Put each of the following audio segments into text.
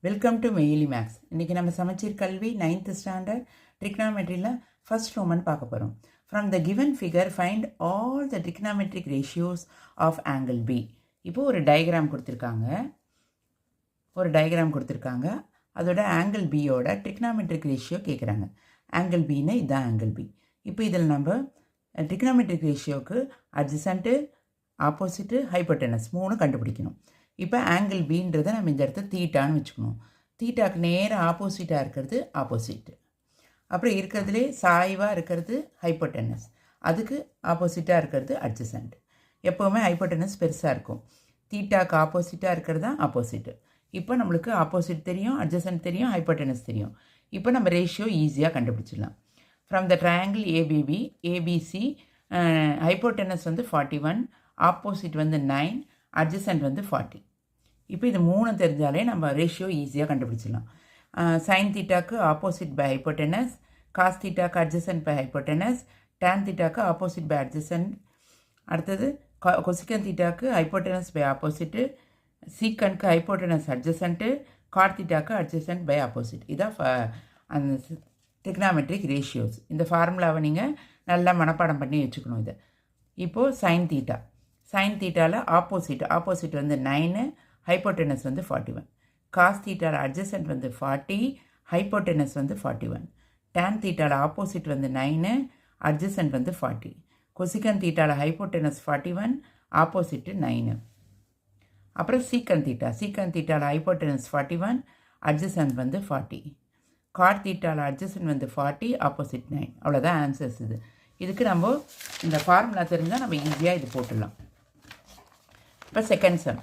Welcome to மெயிலி maths. இன்றைக்கி நம்ம சமச்சீர் கல்வி 9th ஸ்டாண்டர்ட் ட்ரிக்னாமெட்ரியில் ஃபர்ஸ்ட் ரோமன் பார்க்க போகிறோம். From the given figure find all the trigonometric ratios of angle B. இப்போது ஒரு டயக்ராம் கொடுத்துருக்காங்க. அதோட ஆங்கிள் பியோட ட்ரிக்னாமெட்ரிக் ரேஷியோ கேட்குறாங்க. ஆங்கிள் பின்னா இதுதான் ஆங்கிள் பி. இப்போ இதில் நம்ம ட்ரிக்னாமெட்ரிக் ரேஷியோவுக்கு அட்ஜசன்ட்டு, ஆப்போசிட்டு, ஹைப்போட்டெனஸ் 3 கண்டுபிடிக்கணும். இப்போ ஆங்கிள் பின்றதை நம்ம இந்த இடத்த தீட்டான்னு வச்சுக்கணும். தீட்டாக்கு நேராக ஆப்போசிட்டாக இருக்கிறது ஆப்போசிட்டு, அப்புறம் இருக்கிறதுலே சாய்வாக இருக்கிறது ஹைப்போட்டெனஸ், அதுக்கு ஆப்போசிட்டாக இருக்கிறது அட்ஜசன்ட். எப்போவுமே ஹைப்போட்டெனஸ் பெருசாக இருக்கும். தீட்டாக்கு ஆப்போசிட்டாக இருக்கிறது தான் ஆப்போசிட்டு. இப்போ நம்மளுக்கு ஆப்போசிட் தெரியும், அட்ஜசன்ட் தெரியும், ஹைப்போட்டெனஸ் தெரியும். இப்போ நம்ம ரேஷியோ ஈஸியாக கண்டுபிடிச்சிடலாம். From the triangle ABB, ABC, hypotenuse வந்து 41, ஆப்போசிட் வந்து 9, அட்ஜசன்ட் வந்து 40. இப்போ இது 3 தெரிஞ்சாலே நம்ம ரேஷியோ ஈஸியாக கண்டுபிடிச்சிடலாம். சைன் தீட்டாக்கு ஆப்போசிட் பை ஹைப்போட்டெனஸ், காஸ் தீட்டாக்கு அட்ஜசன்ட் பை ஹைப்போட்டெனஸ், டேன் தீட்டாக்கு ஆப்போசிட் பை அட்ஜசன்ட். அடுத்தது கொசிகன் தீட்டாக்கு ஹைப்போட்டெனஸ் பை ஆப்போசிட்டு, சீக்கனுக்கு ஹைப்போட்டெனஸ் அட்ஜசன்ட்டு, காட் தீட்டாக்கு அட்ஜசன்ட் பை ஆப்போசிட். இதான் அந்த ட்ரிக்னாமெட்ரிக் ரேஷியோஸ். இந்த ஃபார்முலாவை நீங்கள் நல்லா மனப்பாடம் பண்ணி வச்சுக்கணும். இதை இப்போது சைன் தீட்டாவில் ஆப்போசிட் வந்து 9, ஹைப்போட்டெனஸ் வந்து 41. காஸ் தீட்டாவில் அட்ஜசன்ட் வந்து 40, ஹைப்போட்டெனஸ் வந்து 41. டேன் தீட்டாவில் ஆப்போசிட் வந்து 9, அட்ஜசன்ட் வந்து 40. கொசிகன் தீட்டாவில் ஹைப்போட்டெனஸ் 41, ஆப்போசிட்டு 9. அப்புறம் சீக்கன் தீட்டாவில் ஹைப்போட்டெனஸ் 41, அட்ஜசன்ட் வந்து 40. காட் தீட்டாவில் அட்ஜசன்ட் வந்து 40, ஆப்போசிட் 9. அவ்வளோதான் ஆன்சர்ஸ். இதுக்கு நம்ம இந்த ஃபார்முலா தெரிஞ்சால் நம்ம ஈஸியாக இது போட்டுடலாம். இப்போ second sum.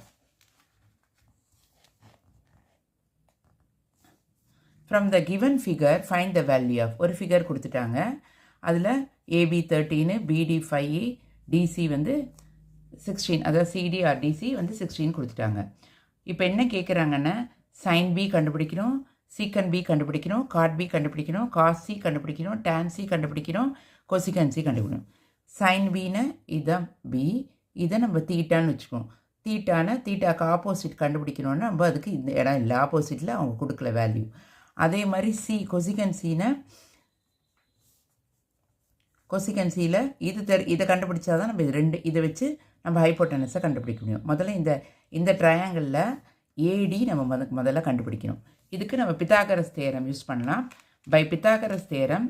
From the given figure find the value of. ஒரு ஃபிகர் கொடுத்துட்டாங்க. அதில் ஏபி 13, பிடி 5, டிசி வந்து 16, அதாவது சிடி ஆர் டிசி வந்து 16 கொடுத்துட்டாங்க. இப்போ என்ன கேட்குறாங்கன்னா, சைன் பி கண்டுபிடிக்கணும், சீக்கன் பி கண்டுபிடிக்கணும், காட் பி கண்டுபிடிக்கணும், காஸ் சி கண்டுபிடிக்கணும், டேன் சி கண்டுபிடிக்கணும், கொசிகன் சி கண்டுபிடிக்கணும். சைன் பின்னு இதான் பி, இதை நம்ம தீட்டான்னு வச்சுக்கோம். தீட்டாக்கு ஆப்போசிட் கண்டுபிடிக்கணும்னா நம்ம அதுக்கு இந்த இடம் இல்லை, ஆப்போசிட்டில் அவங்க கொடுக்கல வேல்யூ. அதே மாதிரி கொசிகன் சியில் இதை கண்டுபிடிச்சா தான் நம்ம இதை வச்சு நம்ம ஹைப்போட்டெனஸை கண்டுபிடிக்க முடியும். முதல்ல இந்த ட்ரையாங்கிளில் ஏடி நம்ம முதல்ல கண்டுபிடிக்கணும். இதுக்கு நம்ம பித்தாகரஸ் தேரம் யூஸ் பண்ணலாம். By Pythagoras theorem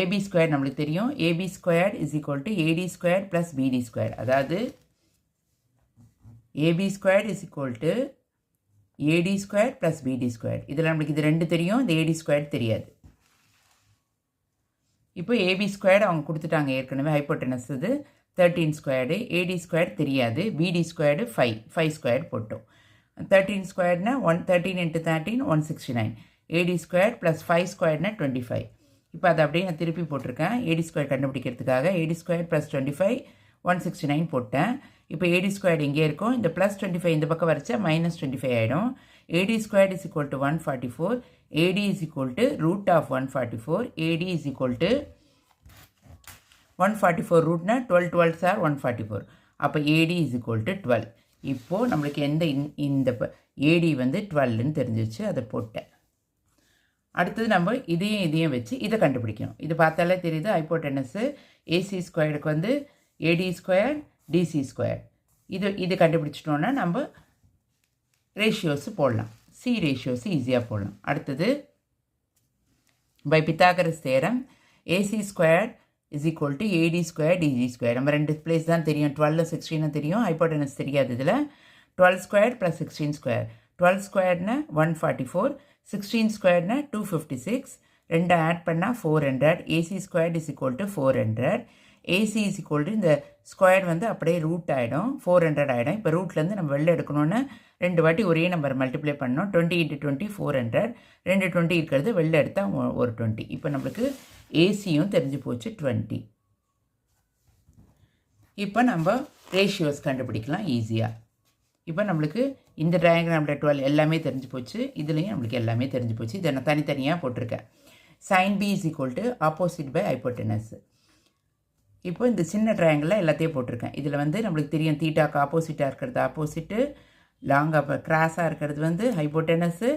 A B square நம்மளுக்கு தெரியும். A B square is equal to A D square plus B D square. அதாவது A B square is equal to A D square plus B D square. இதில் நம்மளுக்கு இது 2 தெரியும், இந்த ஏடி ஸ்கொயர் தெரியாது. இப்போ ஏபி ஸ்கொயர் அவங்க கொடுத்துட்டாங்க ஏற்கனவே. ஹைப்போட்டெனஸ் இது 13 ஸ்கொயர்டு, ஏடி ஸ்கொயர் தெரியாது, பிடி ஸ்கொயர்டு 5 ஸ்கொயர் போட்டோம். 13 ஸ்கொயர்னா 13 × 13 169, ஏடி ஸ்கொயர் ப்ளஸ் 5 ஸ்கொயர்னா 25. இப்போ அதை அப்படியே நான் திருப்பி போட்டிருக்கேன் ஏடி ஸ்கொயர் கண்டுபிடிக்கிறதுக்காக. ஏடி ஸ்கொயர் ப்ளஸ் 25 169 போட்டேன். இப்போ ஏடி ஸ்கொயர் எங்கே இருக்கும், இந்த ப்ளஸ் 25 இந்த பக்கம் வரைச்சா மைனஸ் 25 ஆகிடும். AD square is equal to 144, AD is equal to root of 144, AD is equal to 144 ரூட்னா 12 சார் 144. அப்போ ஏடி இஸ் ஈக்குவல் டு 12. இப்போது நம்மளுக்கு இந்த ஏடி வந்து 12ன்னு தெரிஞ்சிச்சு, அதை போட்டேன். அடுத்தது நம்ம இதையும் வச்சு இதை கண்டுபிடிக்கணும். இது பார்த்தாலே தெரியுது, ஹைப்போட்டெனஸு ஏசி ஸ்கொயருக்கு வந்து ஏடி ஸ்கொயர் டிசி ஸ்கொயர். இது கண்டுபிடிச்சிட்டோன்னா நம்ம ரேஷியோஸு போடலாம். சி ரேஷியோஸு ஈஸியாக போடலாம். அடுத்தது by Pythagoras theorem A C square is equal to A D square D G square. நம்ம 2 பிளேஸ் தான் தெரியும், 12 16 தெரியும், ஹைப்போட்டெனஸ் தெரியாது. இதில் 12 ஸ்கொயர் ப்ளஸ் 16 ஸ்கொயர். 12 ஸ்கொயர்னா 144, 16 ஸ்கொயர்னா 256, 2 ஆட் பண்ணால் 400. AC square is equal to 400. AC is equal to இந்த ஸ்கொயர் வந்து அப்படியே ரூட் ஆகிடும், 400 ஆகிடும். இப்போ ரூட்லேருந்து நம்ம வெளில எடுக்கணுன்னா 2 வாட்டி ஒரே நம்பர் மல்டிப்ளை பண்ணோம். 20 × 20 400, 2 20 இருக்கிறது வெளில எடுத்தால் ஒரு 20. இப்போ நம்மளுக்கு ஏசியும் தெரிஞ்சு போச்சு 20. இப்போ நம்ம ரேஷியோஸ் கண்டுபிடிக்கலாம் ஈஸியாக. இப்போ நம்மளுக்கு இந்த டயக்ராமில் 12 எல்லாமே தெரிஞ்சு போச்சு, இதுலேயும் நம்மளுக்கு எல்லாமே தெரிஞ்சு போச்சு. இதை நான் தனித்தனியாக போட்டிருக்கேன். Sine B is equal to opposite by hypotenuse. இப்போ இந்த சின்ன ட்ரையாங்கிளில் எல்லாத்தையும் போட்டிருக்கேன். இதில் வந்து நம்மளுக்கு தெரியும் தீட்டாக்கு ஆப்போசிட்டாக இருக்கிறது ஆப்போசிட்டு, லாங்காக கிராஸாக இருக்கிறது வந்து ஹைப்போட்டெனஸு,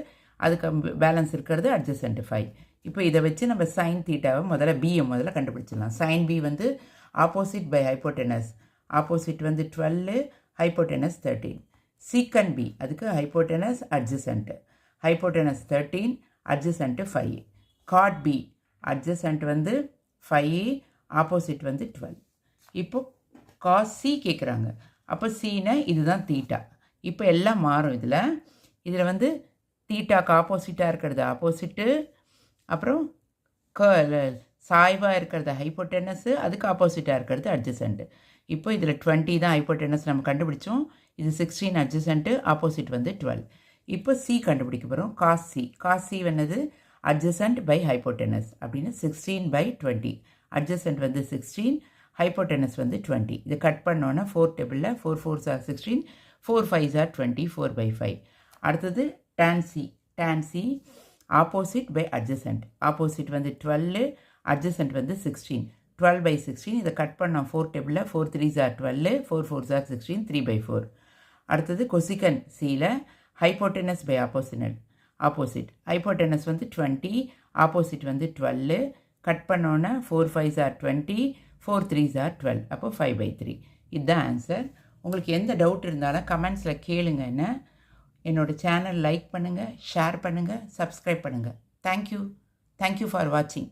அதுக்கு பேலன்ஸ் இருக்கிறது அட்ஜசன்ட் 5. இப்போ இதை வச்சு நம்ம சைன் தீட்டாவை முதல்ல கண்டுபிடிச்சிடலாம். சைன் பி வந்து ஆப்போசிட் பை ஹைப்போட்டெனஸ். ஆப்போசிட் வந்து 12, ஹைப்போட்டெனஸ் 13. சீக்கன் பி அதுக்கு hypotenuse adjacent. Hypotenuse 13, adjacent 5. Cot B adjacent வந்து 5, ஆப்போசிட் வந்து 12. இப்போ காஸ் சி கேட்குறாங்க. அப்போ சீனா இதுதான் தீட்டா. இப்போ எல்லாம் மாறும். இதில் வந்து தீட்டாக்கு ஆப்போசிட்டாக இருக்கிறது ஆப்போசிட்டு, அப்புறம் சாய்வாக இருக்கிறது ஹைப்போட்டெனஸு, அதுக்கு ஆப்போசிட்டாக இருக்கிறது அட்ஜசன்ட்டு. இப்போ இதில் 20 தான் ஹைப்போட்டெனஸ் நம்ம கண்டுபிடிச்சோம். இது 16 அட்ஜசன்ட்டு, ஆப்போசிட் வந்து 12. இப்போ சி கண்டுபிடிக்க போகிறோம். Cos C. காஸ் சி என்னது அட்ஜசன்ட் பை ஹைப்போட்டெனஸ் அப்படின்னு 16/20. அட்ஜசன்ட் வந்து 16, ஹைப்போட்டெனஸ் வந்து 20. இது கட் பண்ணோன்னா 4 டேபிளில் 4 4s are 16, 4 5s are 20, 4/5. அடுத்தது tan C. tan C opposite by adjacent. Opposite வந்து 12, அட்ஜசன்ட் வந்து 16, 12/16. இதை கட் பண்ணோம் 4 டேபிளில் 4 3s are 12, 4 4s are 16, 3/4. அடுத்தது கொசிகன் சியில் ஹைப்போட்டெனஸ் பை ஆப்போசிட். ஹைப்போட்டெனஸ் வந்து 20, ஆப்போசிட் வந்து 12, கட் பண்ணோன்னா 4 5s are 20, 4 3s are 12, அப்போ 5/3. இதுதான் ஆன்சர். உங்களுக்கு எந்த டவுட் இருந்தாலும் கமெண்ட்ஸில் கேளுங்க. என்னோடய சேனல் லைக் பண்ணுங்கள், ஷேர் பண்ணுங்கள், சப்ஸ்கிரைப் பண்ணுங்கள். தேங்க்யூ ஃபார் வாட்சிங்.